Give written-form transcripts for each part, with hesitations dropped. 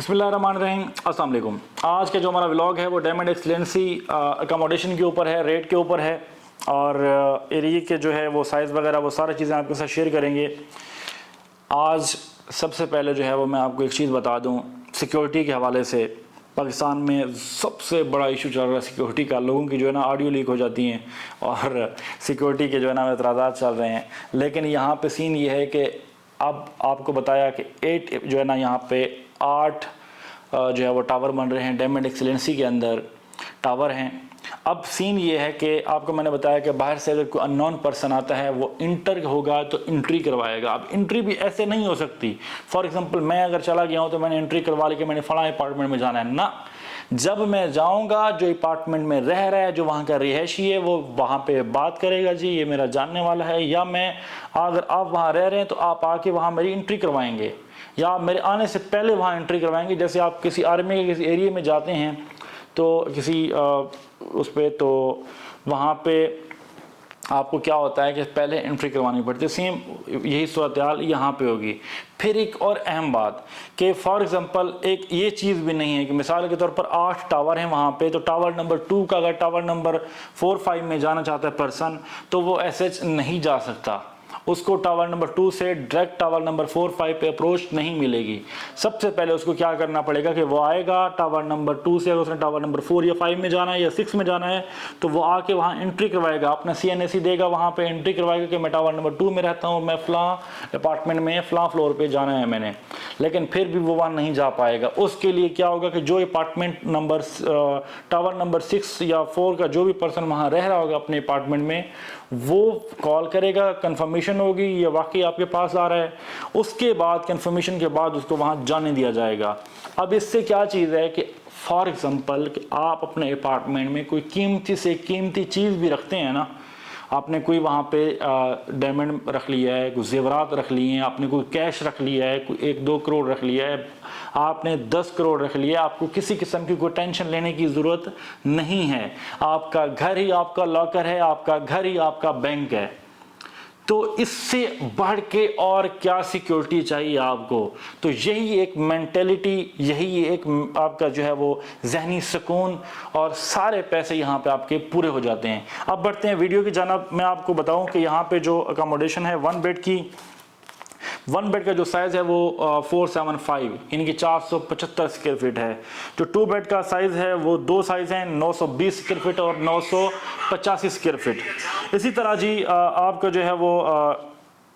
बिस्मिल्लाहिर्रहमानिर्रहीम, अस्सलाम वालेकुम। आज का जो हमारा व्लॉग है वो डायमंड एक्सीलेंसी अकोमोडेशन के ऊपर है, रेट के ऊपर है और एरिया के जो है वो साइज़ वगैरह वो सारी चीज़ें आपके साथ शेयर करेंगे। आज सबसे पहले जो है वो मैं आपको एक चीज़ बता दूं, सिक्योरिटी के हवाले से पाकिस्तान में सबसे बड़ा इशू चल रहा है सिक्योरिटी का। लोगों की जो है ना ऑडियो लीक हो जाती हैं और सिक्योरिटी के जो है ना एतराज़ात चल रहे हैं। लेकिन यहाँ पे सीन ये है कि अब आपको बताया कि 8 जो है ना यहाँ पे 8 जो है वो टावर बन रहे हैं, डायमंड एक्सीलेंसी के अंदर टावर हैं। अब सीन ये है कि आपको मैंने बताया कि बाहर से अगर कोई अननोन पर्सन आता है वो इंटर होगा तो एंट्री करवाएगा। अब एंट्री भी ऐसे नहीं हो सकती। फॉर एग्जांपल मैं अगर चला गया हूँ तो मैंने एंट्री करवा ली कि मैंने फला अपार्टमेंट में जाना है ना, जब मैं जाऊंगा जो अपार्टमेंट में रह रहा है, जो वहाँ का रिहायशी है, वो वहाँ पे बात करेगा, जी ये मेरा जानने वाला है, या मैं अगर आप वहाँ रह रहे हैं तो आप आके वहाँ मेरी एंट्री करवाएंगे या मेरे आने से पहले वहाँ एंट्री करवाएंगे। जैसे आप किसी आर्मी के किसी एरिया में जाते हैं तो किसी उस पर तो वहाँ पे आपको क्या होता है कि पहले एंट्री करवानी पड़ती है। सेम यही सूरत हाल यहाँ पे होगी। फिर एक और अहम बात कि फॉर एग्जांपल एक ये चीज़ भी नहीं है कि मिसाल के तौर पर 8 टावर हैं वहाँ पे, तो टावर नंबर 2 का अगर टावर नंबर 4-5 में जाना चाहता है पर्सन तो वो ऐसे नहीं जा सकता। उसको टावर नंबर 2 से डायरेक्ट टावर नंबर 4-5 पे अप्रोच नहीं मिलेगी। सबसे पहले उसको क्या करना पड़ेगा कि वो आएगा टावर नंबर 2 से, अगर उसने टावर नंबर 4 या 5 में जाना है या 6 में जाना है तो वो आके वहाँ एंट्री करवाएगा, अपना CNAC देगा, वहाँ पे एंट्री करवाएगा कि मैं टावर नंबर 2 में रहता हूँ, मैं फ़लाँ अपार्टमेंट में फ़लाँ फ्लोर पर जाना है मैंने। लेकिन फिर भी वो वहाँ नहीं जा पाएगा। उसके लिए क्या होगा कि जो अपार्टमेंट नंबर टावर नंबर 6 या 4 का जो भी पर्सन वहाँ रह रहा होगा अपने अपार्टमेंट में, वो कॉल करेगा, कंफर्मेशन होगी ये वाकई आपके पास आ रहा है। उसके बाद कंफर्मेशन के बाद उसको वहाँ जाने दिया जाएगा। अब इससे क्या चीज़ है कि फॉर एग्जांपल कि आप अपने अपार्टमेंट में कोई कीमती से कीमती चीज़ भी रखते हैं ना, आपने कोई वहाँ पे डायमंड रख लिया है, कोई जेवरात रख लिए हैं, आपने कोई कैश रख लिया है, कोई 1-2 करोड़ रख लिया है, आपने 10 करोड़ रख लिया, आपको किसी किस्म की कोई टेंशन लेने की ज़रूरत नहीं है। आपका घर ही आपका लॉकर है, आपका घर ही आपका बैंक है। तो इससे बढ़ के और क्या सिक्योरिटी चाहिए आपको? तो यही एक मेंटेलिटी, यही एक आपका जो है वो जहनी सुकून और सारे पैसे यहाँ पे आपके पूरे हो जाते हैं। अब बढ़ते हैं वीडियो की जानिब। मैं आपको बताऊं कि यहाँ पे जो अकोमोडेशन है 1 बेड की, 1 बेड का जो साइज़ है वो 475 यानी कि 475 स्क्वायर फीट है। जो 2 बेड का साइज़ है वो 2 साइज़ हैं, 920 स्क्वायर फीट और 985 स्क्वायर फीट। इसी तरह जी आपका जो है वो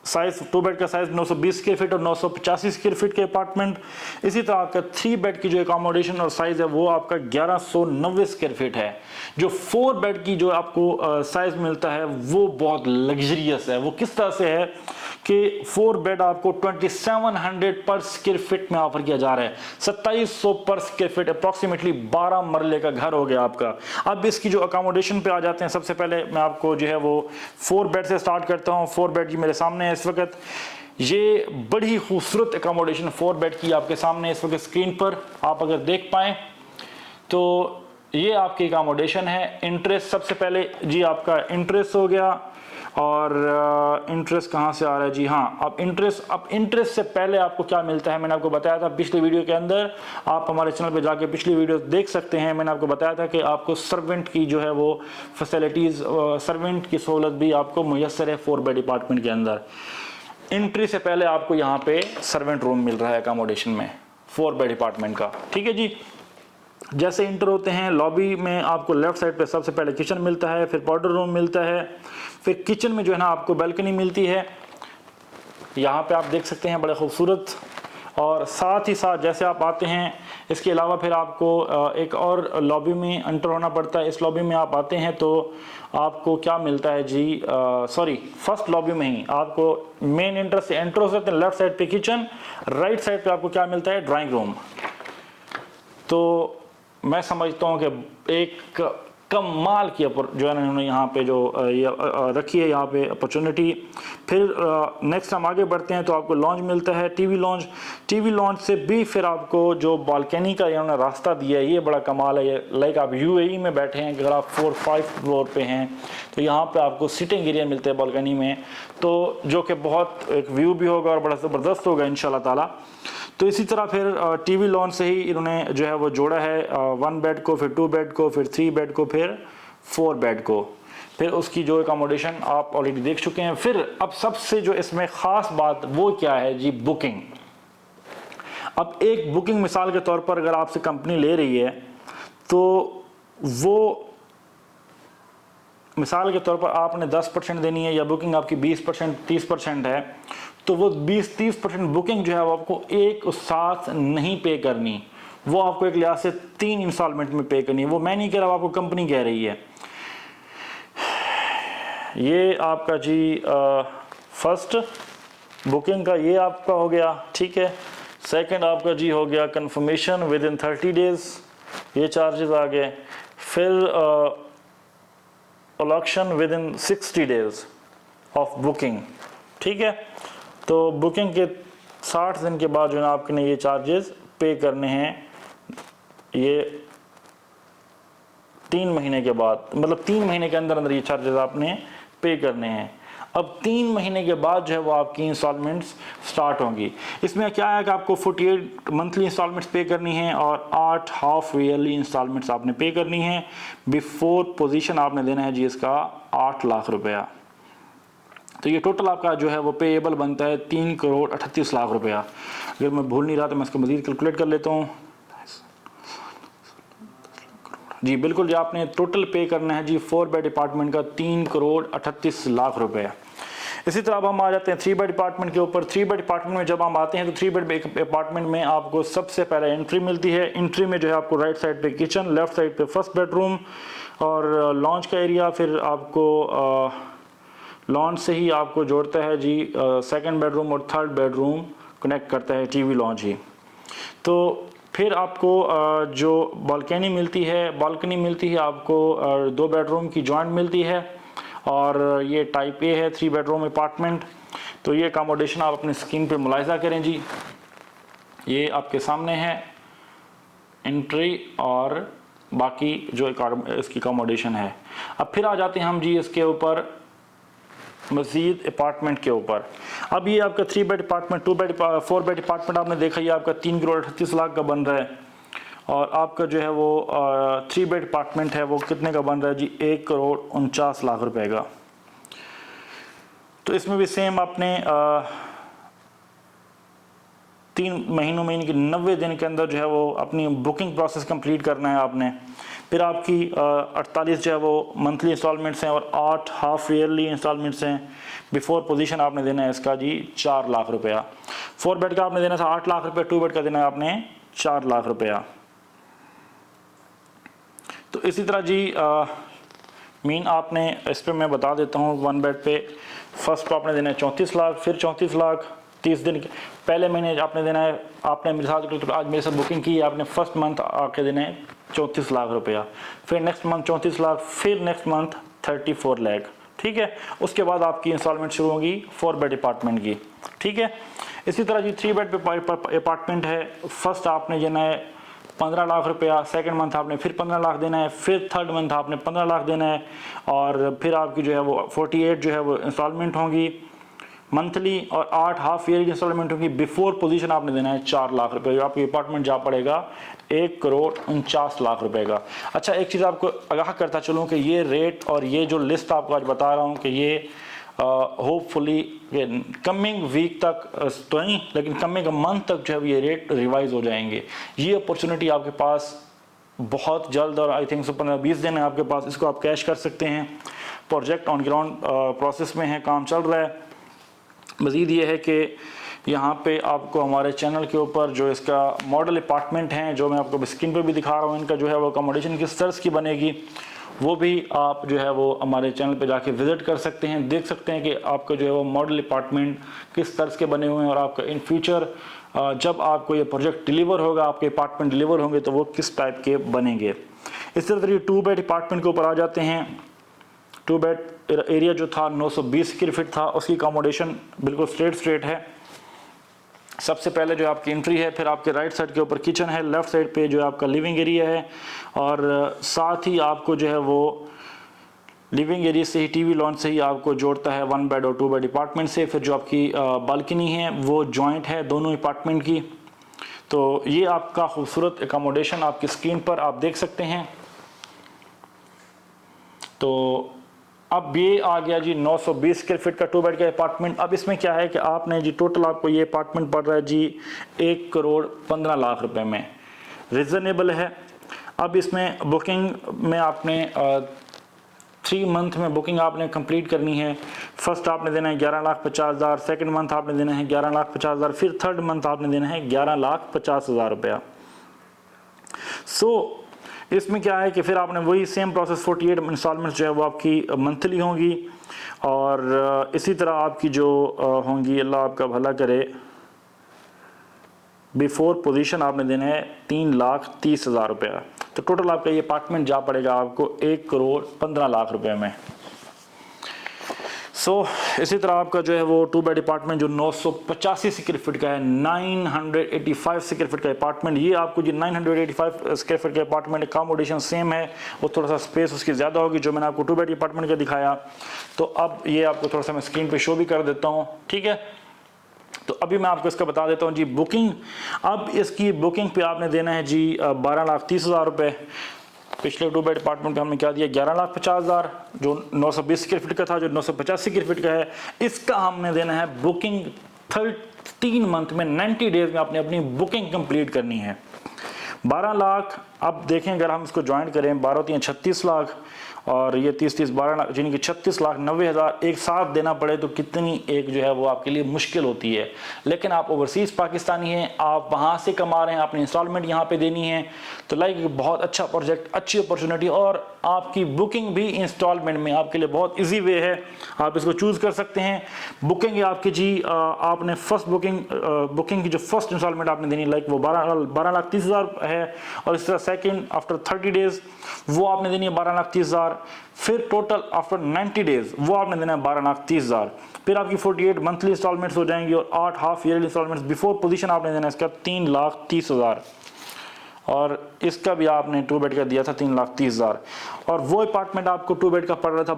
साइज़ 2 बेड का साइज़ 920 स्क्वायर फीट और 985 स्क्वायर फीट के अपार्टमेंट। इसी तरह आपका 3 बेड की जो अकोमोडेशन और साइज़ है वो आपका 1190 स्क्वायर फीट है। जो 4 बेड की जो आपको साइज़ मिलता है वो बहुत लग्जरियस है। वो किस तरह से है कि 4 बेड आपको 2700 पर स्क्वायर फीट में ऑफर किया जा रहा है। 2700 पर स्क्वायर फीट, अप्रॉक्सीमेटली 12 मरले का घर हो गया आपका। अब इसकी जो अकोमोडेशन पे आ जाते हैं। सबसे पहले मैं आपको जो है वो 4 बेड से स्टार्ट करता हूँ। 4 बेड जी मेरे सामने है इस वक्त। ये बड़ी खूबसूरत अकोमोडेशन 4 बेड की आपके सामने इस वक्त स्क्रीन पर आप अगर देख पाएँ तो ये आपकी अकोमोडेशन है। इंटरेस्ट सबसे पहले जी आपका इंटरेस्ट हो गया, और इंटरेस्ट कहाँ से आ रहा है जी, हाँ अब इंटरेस्ट से पहले आपको क्या मिलता है मैंने आपको बताया था पिछले वीडियो के अंदर। आप हमारे चैनल पे जाके पिछली वीडियो देख सकते हैं। मैंने आपको बताया था कि आपको सर्वेंट की जो है वो फैसिलिटीज़, सर्वेंट की सहूलत भी आपको मुयस्सर है 4 बेड अपार्टमेंट के अंदर। एंट्री से पहले आपको यहाँ पे सर्वेंट रूम मिल रहा है अकोमोडेशन में 4 बेड अपार्टमेंट का, ठीक है जी। जैसे इंटर होते हैं लॉबी में आपको लेफ्ट साइड पे सबसे पहले किचन मिलता है, फिर पाउडर रूम मिलता है, फिर किचन में जो है ना आपको बैल्कनी मिलती है। यहाँ पे आप देख सकते हैं बड़े खूबसूरत। और साथ ही साथ जैसे आप आते हैं इसके अलावा फिर आपको एक और लॉबी में एंटर होना पड़ता है। इस लॉबी में आप आते हैं तो आपको क्या मिलता है जी, सॉरी फर्स्ट लॉबी में ही आपको मेन एंटर से एंटर हो सकते हैं। लेफ्ट साइड पे किचन, राइट साइड पे आपको क्या मिलता है, ड्राइंग रूम। तो मैं समझता हूँ कि एक कमाल की जो है ना इन्होंने यहाँ पे जो रखी है यहाँ पे अपॉर्चुनिटी। फिर नेक्स्ट हम आगे बढ़ते हैं तो आपको लॉन्च मिलता है, टीवी लॉन्च से भी फिर आपको जो बालकनी का इन्होंने रास्ता दिया है ये बड़ा कमाल है। ये लाइक आप UAE में बैठे हैं, अगर आप 4-5 फ्लोर पे हैं तो यहाँ पे आपको सिटिंग एरिया मिलते हैं बालकनी में, तो जो कि बहुत एक व्यू भी होगा और बड़ा ज़बरदस्त होगा इंशाल्लाह ताला। तो इसी तरह फिर टीवी लॉन्च से ही इन्होंने जो है वो जोड़ा है 1 बेड को, फिर 2 बेड को, फिर 3 बेड को, फिर 4 बेड को। फिर उसकी जो अकोमोडेशन आप ऑलरेडी देख चुके हैं। फिर अब सबसे जो इसमें ख़ास बात वो क्या है जी, बुकिंग। अब एक बुकिंग मिसाल के तौर पर अगर आपसे कंपनी ले रही है तो वो मिसाल के तौर पर आपने 10% देनी है या बुकिंग आपकी 20% 30% है, तो वो 20-30% बुकिंग जो है वो आपको एक साथ नहीं पे करनी, वो आपको एक लिहाज से 3 इंस्टॉलमेंट में पे करनी है। वो मैं नहीं कह रहा, आपको कंपनी कह रही है। ये आपका जी फर्स्ट बुकिंग का ये आपका हो गया, ठीक है। सेकंड आपका जी हो गया कंफर्मेशन विद इन 30 डेज, ये चार्जेस आ गए। फिर allocation within 60 days of booking, ठीक है। तो बुकिंग के 60 दिन के बाद जो है आपने ये चार्जेस पे करने हैं, ये 3 महीने के बाद, मतलब 3 महीने के अंदर अंदर ये चार्जेस आपने पे करने हैं। अब 3 महीने के बाद जो है वो आपकी इंस्टॉलमेंट्स स्टार्ट होंगी। इसमें क्या है कि आपको 48 मंथली इंस्टॉलमेंट्स पे करनी है और 8 हाफ ईयरली इंस्टॉलमेंट्स आपने पे करनी है। बिफोर पोजीशन आपने देना है जी इसका 8 लाख रुपया। तो ये टोटल आपका जो है वो पेएबल बनता है 3 करोड़ 38 लाख रुपया। अगर मैं भूल नहीं रहा तो मैं इसको मज़ीद कैलकुलेट कर लेता हूँ जी। बिल्कुल जी, आपने टोटल पे करना है जी 4 बेड अपार्टमेंट का 3 करोड़ 38 लाख रुपए। इसी तरह अब हम आ जाते हैं 3 बेड अपार्टमेंट के ऊपर। 3 बेड अपार्टमेंट में जब हम आते हैं तो 3 बेड अपार्टमेंट में आपको सबसे पहले एंट्री मिलती है। एंट्री में जो है आपको राइट साइड पे किचन, लेफ्ट साइड पे फर्स्ट बेडरूम और लॉन्च का एरिया। फिर आपको लॉन्च से ही आपको जोड़ता है जी सेकंड बेडरूम और थर्ड बेडरूम कनेक्ट करता है टीवी लॉन्च ही। तो फिर आपको जो बालकनी मिलती है आपको 2 बेडरूम की जॉइंट मिलती है और ये टाइप ए है 3 बेडरूम अपार्टमेंट। तो ये अकोमोडेशन आप अपने स्क्रीन पे मुलाहिजा करें जी, ये आपके सामने है एंट्री और बाकी जो इसकी अकोमोडेशन है। अब फिर आ जाते हैं हम जी इसके ऊपर मज़ीद अपार्टमेंट के ऊपर। अब ये आपका 3 bed apartment, 2 bed 4 bed apartment आपने देखा, ये आपका 3 करोड़ 38 लाख का बन रहा है। और आपका जो है वो 3 बेड अपार्टमेंट है वो कितने का बन रहा है जी 1 करोड़ 49 लाख रुपए का। तो इसमें भी सेम आपने 3 महीनों में, यानी कि 90 दिन के अंदर जो है वो अपनी बुकिंग प्रोसेस कंप्लीट करना है आपने। फिर आपकी 48 जो है वो मंथली इंस्टॉलमेंट्स हैं और 8 हाफ ईयरली इंस्टॉलमेंट्स हैं। बिफोर पोजीशन आपने देना है इसका जी 4 लाख रुपया। 4 बेड का आपने देना था 8 लाख रुपया, 2 बेड का देना है आपने 4 लाख रुपया। तो इसी तरह जी मीन आपने इस पर मैं बता देता हूँ 1 बेड पे फर्स्ट को आपने देना है 34 लाख, फिर 34 लाख 30 दिन के पहले महीने आपने देना है। आपने मेरे साथ आज मेरे साथ बुकिंग की, आपने फर्स्ट मंथ आके देना है 34 लाख रुपया, फिर नेक्स्ट मंथ 34 लाख, फिर नेक्स्ट मंथ 34 लाख, ठीक है। उसके बाद आपकी इंस्टॉलमेंट शुरू होगी 4 बेड अपार्टमेंट की, ठीक है। इसी तरह जी 3 बेड अपार्टमेंट है, फर्स्ट आपने देना है 15 लाख रुपया, सेकंड मंथ आपने फिर 15 लाख देना है, फिर थर्ड मंथ आपने 15 लाख देना है और फिर आपकी जो है वो 48 जो है वो इंस्टॉलमेंट होंगी मंथली और 8 हाफ ईयर की इंस्टॉलमेंट होगी। बिफोर पोजीशन आपने देना है 4 लाख रुपए। आपकी अपार्टमेंट जा पड़ेगा 1 करोड़ 49 लाख रुपए का। अच्छा, एक चीज़ आपको आगाह करता चलूँ कि ये रेट और ये जो लिस्ट आपको आज बता रहा हूँ कि ये होपफुली कमिंग वीक तक तो नहीं, लेकिन कमिंग मंथ तक जो है ये रेट रिवाइज हो जाएंगे। ये अपॉर्चुनिटी आपके पास बहुत जल्द और आई थिंक 15-20 दिन है आपके पास, इसको आप कैश कर सकते हैं। प्रोजेक्ट ऑन ग्राउंड प्रोसेस में है, काम चल रहा है। मज़ीद ये है कि यहाँ पे आपको हमारे चैनल के ऊपर जो इसका मॉडल अपार्टमेंट हैं जो मैं आपको स्क्रीन पे भी दिखा रहा हूँ, इनका जो है वो अकोमोडेशन किस तरह की बनेगी वो भी आप जो है वो हमारे चैनल पे जाके विज़िट कर सकते हैं, देख सकते हैं कि आपका जो है वो मॉडल अपार्टमेंट किस तरह के बने हुए हैं और आपका इन फ्यूचर जब आपको ये प्रोजेक्ट डिलीवर होगा, आपके अपार्टमेंट डिलीवर होंगे तो वो किस टाइप के बनेंगे। इस तरह 2 बेड अपार्टमेंट के ऊपर आ जाते हैं। 2 बेड एरिया जो था 920 स्क्वायर फीट था, उसकी अकोमोडेशन बिल्कुल स्ट्रेट है। सबसे पहले जो आपकी एंट्री है, फिर आपके राइट साइड के ऊपर किचन है, लेफ्ट साइड पे जो आपका लिविंग एरिया है और साथ ही आपको जो है वो लिविंग एरिया से ही टीवी लॉन्च से ही आपको जोड़ता है 1 बेड और 2 बेड अपार्टमेंट से। फिर जो आपकी बालकनी है वो जॉइंट है दोनों अपार्टमेंट की। तो ये आपका खूबसूरत एकोमोडेशन आपकी स्क्रीन पर आप देख सकते हैं। तो अब ये आ गया जी 920 स्क्वायर फीट का 2 बेड का अपार्टमेंट। अब इसमें क्या है कि आपने जी टोटल आपको ये अपार्टमेंट पड़ रहा है जी 1,15,00,000 रुपए में, रिजनेबल है। अब इसमें बुकिंग में आपने 3 मंथ में बुकिंग आपने कंप्लीट करनी है। फर्स्ट आपने देना है 11,50,000, सेकंड मंथ आपने देना है 11,50,000, फिर थर्ड मंथ आपने देना है 11,50,000 रुपया। सो इसमें क्या है कि फिर आपने वही सेम प्रोसेस 48 इंस्टॉलमेंट्स जो है वो आपकी मंथली होंगी, और इसी तरह आपकी जो होंगी, अल्लाह आपका भला करे, बिफोर पोजीशन आपने देना है 3,30,000 रुपया। तो टोटल आपका ये अपार्टमेंट जा पड़ेगा आपको 1,15,00,000 रुपये में। सो इसी तरह आपका जो है वो 2 बेड अपार्टमेंट जो 985 स्क्वायर फीट का है, 985 स्क्वायर फीट का अपार्टमेंट, ये आपको जो 985 स्क्वायर फीट का अपार्टमेंट अकोमोडेशन सेम है, वो थोड़ा सा स्पेस उसकी ज़्यादा होगी जो मैंने आपको 2 बेड अपार्टमेंट का दिखाया। तो अब ये आपको थोड़ा सा मैं स्क्रीन पे शो भी कर देता हूँ, ठीक है। तो अभी मैं आपको इसका बता देता हूँ जी बुकिंग। अब इसकी बुकिंग पे आपने देना है जी 12,30,000 रुपये। पिछले 2 बेड अपार्टमेंट पे हमने क्या दिया 11,50,000, जो 920 स्क्वायर फीट का था, जो 985 स्क्वायर फीट का है, इसका हमने देना है बुकिंग 13 मंथ में, 90 डेज में आपने अपनी बुकिंग कंप्लीट करनी है। 12 लाख, अब देखें अगर हम इसको ज्वाइन करें, 12 3 36 लाख, और ये 30 12 लाख, यानी कि 36,90,000 एक साथ देना पड़े तो कितनी एक जो है वो आपके लिए मुश्किल होती है। लेकिन आप ओवरसीज़ पाकिस्तानी हैं, आप वहाँ से कमा रहे हैं, आपने इंस्टॉलमेंट यहाँ पे देनी है, तो लाइक बहुत अच्छा प्रोजेक्ट, अच्छी अपॉर्चुनिटी, और आपकी बुकिंग भी इंस्टॉलमेंट में आपके लिए बहुत ईजी वे है, आप इसको चूज़ कर सकते हैं। बुकिंग आपकी जी आपने फर्स्ट बुकिंग की जो फर्स्ट इंस्टॉलमेंट आपने देनी, लाइक वो 12,30,000 है, और इस तरह सेकेंड आफ्टर 30 डेज वो आपने देनी है 12,30,000, फिर टोटल आफ्टर 90 डेज वो आपने देना है 12,30,000, फिर आपकी 48 मंथली इंस्टॉलमेंट्स हो जाएंगी, और 8 half yearly installments before position आपने देना है इसका 3,30,000, और इसका भी आपने 2 बेड का दिया था 3,30,000। और वो अपार्टमेंट आपको 2 बेड का पड़ रहा था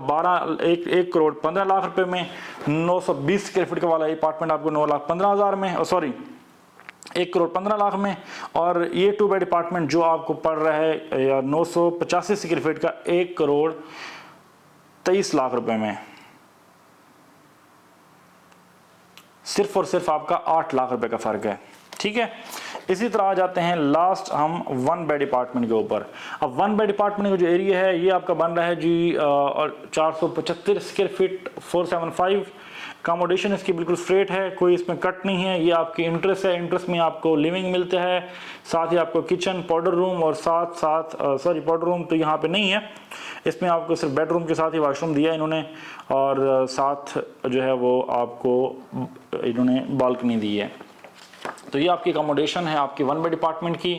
1,15,00,000 रुपए में। 920 स्क्वायर फीट का वाला अपार्टमेंट आपको 9,15,000 में, सॉरी 1,15,00,000 में, और ये 2 बेड अपार्टमेंट जो आपको पड़ रहा है 985 स्क्वायर फीट का 1,23,00,000 रुपए में। सिर्फ और सिर्फ आपका 8 लाख रुपए का फर्क है, ठीक है। इसी तरह आ जाते हैं लास्ट हम 1 बेड अपार्टमेंट के ऊपर। अब 1 बेड अपार्टमेंट का जो एरिया है ये आपका बन रहा है जी 475 स्क्वायर फीट 475। अकोमोडेशन इसकी बिल्कुल स्ट्रेट है, कोई इसमें कट नहीं है। ये आपकी इंटरेस्ट है, इंटरेस्ट में आपको लिविंग मिलता है, साथ ही आपको किचन, पाउडर रूम, और सॉरी पाउडर रूम तो यहाँ पे नहीं है, इसमें आपको सिर्फ बेडरूम के साथ ही वॉशरूम दिया इन्होंने, और साथ जो है वो आपको इन्होंने बालकनी दी है। तो ये आपकी अकोमोडेशन है आपकी 1 बेड अपार्टमेंट की।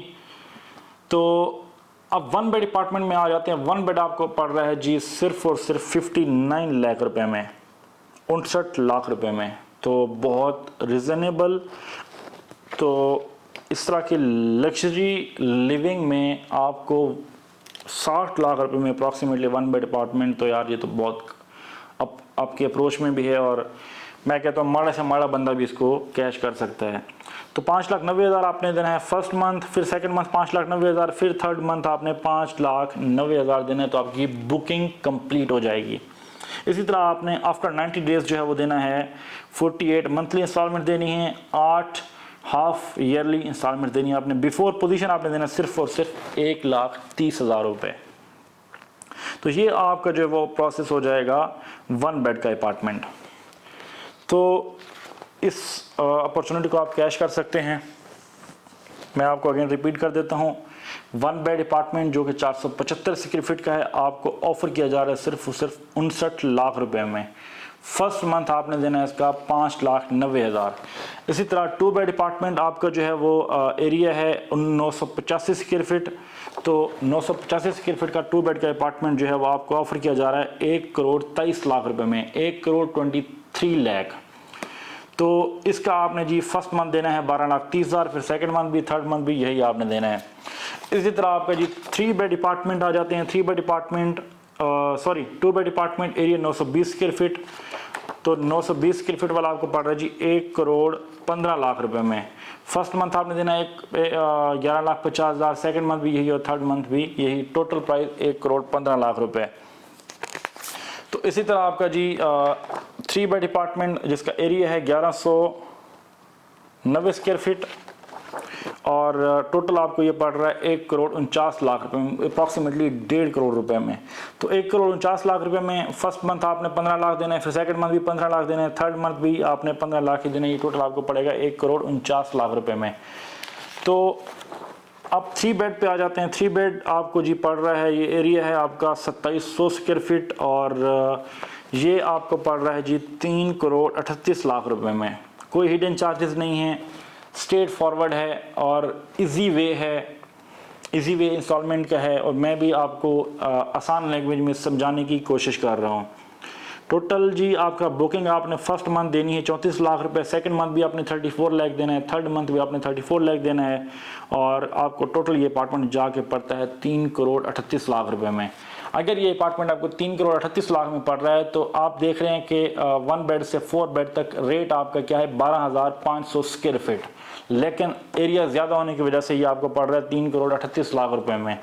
तो अब 1 बेड अपार्टमेंट में आ जाते हैं। 1 बेड आपको पड़ रहा है जी सिर्फ और सिर्फ 59 लाख रुपए में, 59 लाख रुपए में, तो बहुत रिजनेबल। तो इस तरह की लग्जरी लिविंग में आपको 60 लाख रुपए में अप्रॉक्सीमेटली 1 बेड अपार्टमेंट, तो यार ये तो बहुत आपकी अप्रोच में भी है, और मैं कहता हूँ माड़ा से माड़ा बंदा भी इसको कैश कर सकता है। तो 5,90,000 आपने देना है फर्स्ट मंथ, फिर सेकंड मंथ 5,90,000, फिर थर्ड मंथ आपने 5,90,000 देना है, तो आपकी बुकिंग कंप्लीट हो जाएगी। इसी तरह आपने आफ्टर 90 डेज जो है वो देना है 48 मंथली इंस्टॉलमेंट देनी है, 8 हाफ ईयरली इंस्टॉलमेंट देनी है आपने। बिफोर पोजीशन आपने देना सिर्फ और सिर्फ 1,30,000 रुपये। तो ये आपका जो है वो प्रोसेस हो जाएगा 1 बेड का अपार्टमेंट। तो इस अपॉर्चुनिटी को आप कैश कर सकते हैं। मैं आपको अगेन रिपीट कर देता हूँ, 1 बेड अपार्टमेंट जो कि 475 स्क्वायर फीट का है, आपको ऑफर किया जा रहा है सिर्फ और सिर्फ 59 लाख रुपए में। फर्स्ट मंथ आपने देना है इसका 5,90,000। इसी तरह 2 बेड अपार्टमेंट आपका जो है वो एरिया है 985 स्क्वायर फीट, तो 985 स्क्वायर फीट का 2 बेड का अपार्टमेंट जो है वो आपको ऑफर किया जा रहा है 1,23,00,000 रुपए में, 1,23 लाख। तो इसका आपने जी फर्स्ट मंथ देना है 12,30,000, फिर सेकंड मंथ भी, थर्ड मंथ भी यही आपने देना है। इसी तरह आपका जी 3 बेड अपार्टमेंट आ जाते हैं। 3 bed apartment 2 bed apartment area 920 square feet, तो 920 स्क्वायर फीट वाला आपको पड़ रहा है जी 1,15,00,000 रुपए में। फर्स्ट मंथ आपने देना है 11,50,000, सेकंड मंथ भी यही और थर्ड मंथ भी यही, टोटल प्राइस 1,15,00,000 रुपए। तो इसी तरह आपका जी 3 बेड अपार्टमेंट जिसका एरिया है 1190 स्क्वायर फीट और टोटल आपको ये पड़ रहा है 1,49,00,000 रुपए में, अप्रॉक्सीमेटली 1.5 करोड़ रुपए में। तो 1,49,00,000 रुपए में फर्स्ट मंथ आपने 15 लाख देना है, फिर सेकंड मंथ भी 15 लाख देना है, थर्ड मंथ भी आपने 15 लाख ही देना है। ये टोटल आपको पड़ेगा 1,49,00,000 रुपए में। तो अब 3 बेड पे आ जाते हैं। 3 बेड आपको जी पड़ रहा है, ये एरिया है आपका 2700 स्क्वायर फीट और ये आपको पड़ रहा है जी 3,38,00,000 रुपए में। कोई हिडन चार्जेस नहीं है, स्ट्रेट फॉरवर्ड है और इजी वे है, इजी वे इंस्टॉलमेंट का है और मैं भी आपको आसान लैंग्वेज में समझाने की कोशिश कर रहा हूँ। टोटल जी आपका बुकिंग आपने फर्स्ट मंथ देनी है 34 लाख रुपए, सेकंड मंथ भी आपने 34 लाख देना है, थर्ड मंथ भी आपने 34 लाख देना है और आपको टोटल ये अपार्टमेंट जाके पड़ता है 3,38,00,000 रुपए में। अगर ये अपार्टमेंट आपको 3,38,00,000 में पड़ रहा है तो आप देख रहे हैं कि 1 बेड से 4 बेड तक रेट आपका क्या है 12,500 स्क्वायर फीट, लेकिन एरिया ज़्यादा होने की वजह से ये आपको पड़ रहा है 3,38,00,000 रुपए में।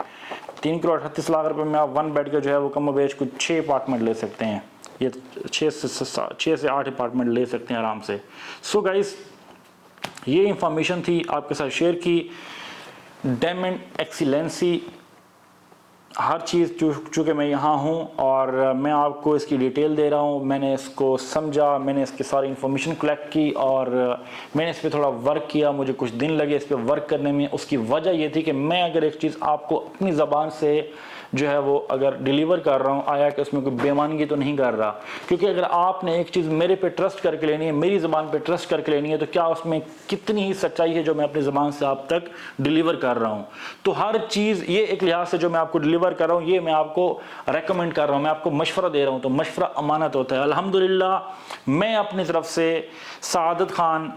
3,38,00,000 रुपए में आप 1 बेड के जो है वो कम बेच कुछ 6 अपार्टमेंट ले सकते हैं, ये 6 से 8 अपार्टमेंट ले सकते हैं आराम से। सो गाइस, ये इंफॉर्मेशन थी आपके साथ शेयर की। डायमंड एक्सीलेंसी हर चीज़ चूँकि मैं यहाँ हूँ और मैं आपको इसकी डिटेल दे रहा हूँ, मैंने इसको समझा, मैंने इसकी सारी इन्फॉर्मेशन कलेक्ट की और मैंने इस पर थोड़ा वर्क किया, मुझे कुछ दिन लगे इस पर वर्क करने में। उसकी वजह ये थी कि मैं अगर एक चीज़ आपको अपनी ज़बान से जो है वो अगर डिलीवर कर रहा हूँ, आया कि उसमें कोई बेमानगी तो नहीं कर रहा, क्योंकि अगर आपने एक चीज़ मेरे पे ट्रस्ट करके लेनी है, मेरी ज़बान पे ट्रस्ट करके लेनी है, तो क्या उसमें कितनी ही सच्चाई है जो मैं अपनी ज़बान से आप तक डिलीवर कर रहा हूँ। तो हर चीज़ ये एक लिहाज से जो मैं आपको डिलीवर कर रहा हूँ ये मैं आपको रेकमेंड कर रहा हूँ, मैं आपको मशवरा दे रहा हूँ, तो मशवरा अमानत होता है। अल्हम्दुलिल्लाह मैं अपनी तरफ से सादत खान,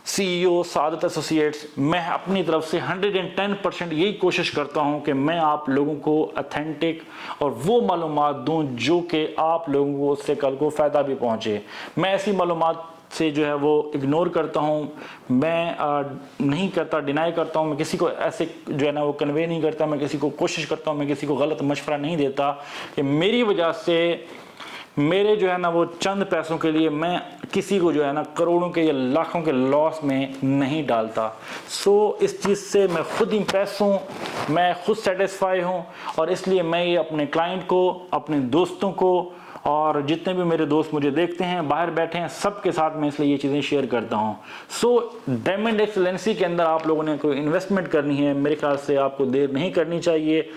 CEO सादत एसोसिएट्स, मैं अपनी तरफ से 110% यही कोशिश करता हूं कि मैं आप लोगों को ऑथेंटिक और वो मालूमात दूं जो कि आप लोगों को उससे कल को फ़ायदा भी पहुंचे। मैं ऐसी मालूमात से जो है वो इग्नोर करता हूं, मैं नहीं करता, डिनाई करता हूं, मैं किसी को ऐसे जो है ना वो कन्वे नहीं करता, मैं किसी को कोशिश करता हूं, मैं किसी को गलत मशवरा नहीं देता कि मेरी वजह से मेरे जो है ना वो चंद पैसों के लिए मैं किसी को जो है ना करोड़ों के या लाखों के लॉस में नहीं डालता। सो इस चीज़ से मैं खुद इम्प्रेस हूँ, मैं खुद सेटिस्फाई हूँ और इसलिए मैं ये अपने क्लाइंट को, अपने दोस्तों को और जितने भी मेरे दोस्त मुझे देखते हैं बाहर बैठे हैं सबके साथ मैं इसलिए ये चीज़ें शेयर करता हूँ। सो डायमंड एक्सीलेंसी के अंदर आप लोगों ने कोई इन्वेस्टमेंट करनी है, मेरे ख्याल से आपको देर नहीं करनी चाहिए।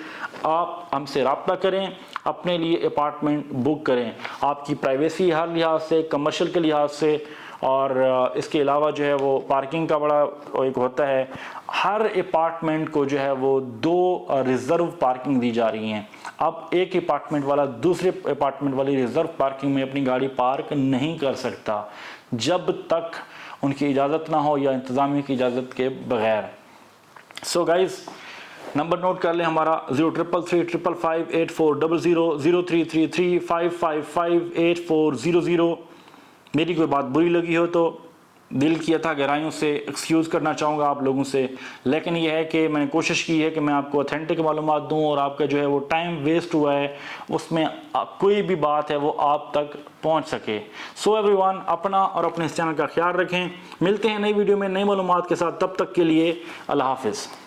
आप हमसे रब्ता करें, अपने लिए अपार्टमेंट बुक करें, आपकी प्राइवेसी हर लिहाज से, कमर्शियल के लिहाज से और इसके अलावा जो है वो पार्किंग का बड़ा एक होता है। हर अपार्टमेंट को जो है वो 2 रिज़र्व पार्किंग दी जा रही हैं। अब एक अपार्टमेंट वाला दूसरे अपार्टमेंट वाली रिज़र्व पार्किंग में अपनी गाड़ी पार्क नहीं कर सकता जब तक उनकी इजाज़त ना हो या इंतज़ामिया की इजाज़त के बगैर। सो गाइज़, नंबर नोट कर लें हमारा 0333558400 0333555400। मेरी कोई बात बुरी लगी हो तो दिल किया था गहराइयों से एक्सक्यूज़ करना चाहूँगा आप लोगों से, लेकिन यह है कि मैंने कोशिश की है कि मैं आपको ऑथेंटिक मालूमात दूँ और आपका जो है वो टाइम वेस्ट हुआ है उसमें कोई भी बात है वो आप तक पहुँच सके। सो एवरीवन, अपना और अपने इस चैनल का ख्याल रखें। मिलते हैं नई वीडियो में नई मालूमात के साथ, तब तक के लिए अल्लाह हाफिज़।